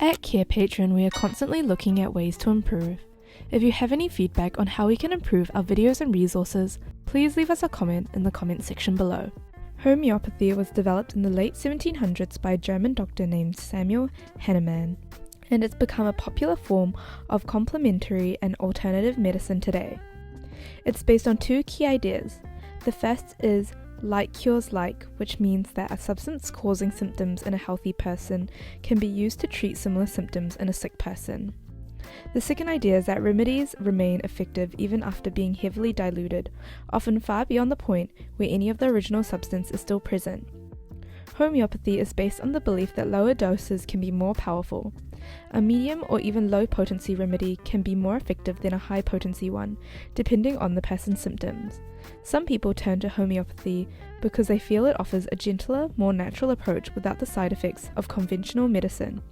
At Carepatron, we are constantly looking at ways to improve. If you have any feedback on how we can improve our videos and resources, please leave us a comment in the comment section below. Homeopathy was developed in the late 1700s by a German doctor named Samuel Hahnemann, and it's become a popular form of complementary and alternative medicine today. It's based on two key ideas. The first is like cures like, which means that a substance causing symptoms in a healthy person can be used to treat similar symptoms in a sick person. The second idea is that remedies remain effective even after being heavily diluted, often far beyond the point where any of the original substance is still present. Homeopathy is based on the belief that lower doses can be more powerful. A medium or even low potency remedy can be more effective than a high potency one, depending on the person's symptoms. Some people turn to homeopathy because they feel it offers a gentler, more natural approach without the side effects of conventional medicine.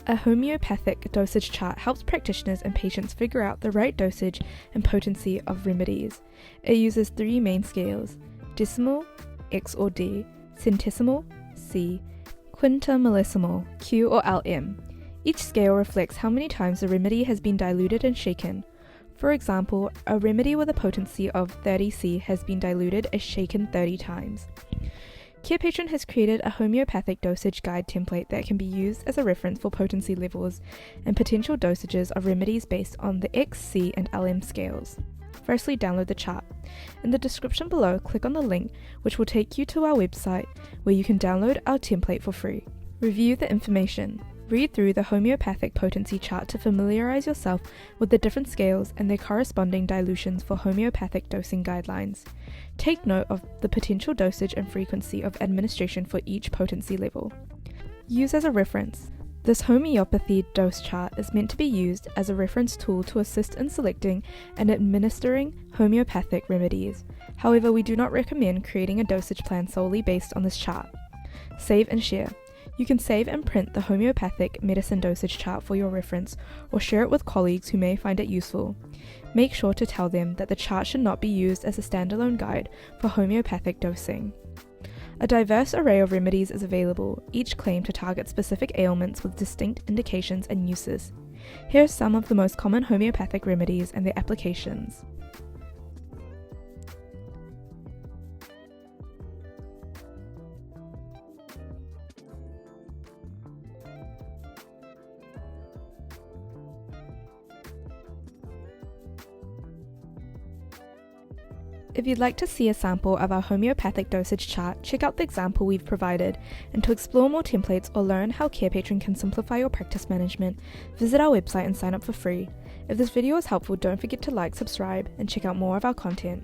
A homeopathic dosage chart helps practitioners and patients figure out the right dosage and potency of remedies. It uses three main scales: decimal, X or D, centesimal, C, quintimillesimal, Q or LM. Each scale reflects how many times the remedy has been diluted and shaken. For example, a remedy with a potency of 30C has been diluted and shaken 30 times. Carepatron has created a homeopathic dosage guide template that can be used as a reference for potency levels and potential dosages of remedies based on the X, C, and LM scales. Firstly, download the chart. In the description below, click on the link which will take you to our website where you can download our template for free. Review the information. Read through the homeopathic potency chart to familiarize yourself with the different scales and their corresponding dilutions for homeopathic dosing guidelines. Take note of the potential dosage and frequency of administration for each potency level. Use as a reference. This homeopathy dose chart is meant to be used as a reference tool to assist in selecting and administering homeopathic remedies. However, we do not recommend creating a dosage plan solely based on this chart. Save and share. You can save and print the homeopathic medicine dosage chart for your reference or share it with colleagues who may find it useful. Make sure to tell them that the chart should not be used as a standalone guide for homeopathic dosing. A diverse array of remedies is available, each claim to target specific ailments with distinct indications and uses. Here are some of the most common homeopathic remedies and their applications. If you'd like to see a sample of our homeopathic dosage chart, check out the example we've provided, and to explore more templates or learn how Carepatron can simplify your practice management, visit our website and sign up for free. If this video was helpful, don't forget to like, subscribe, and check out more of our content.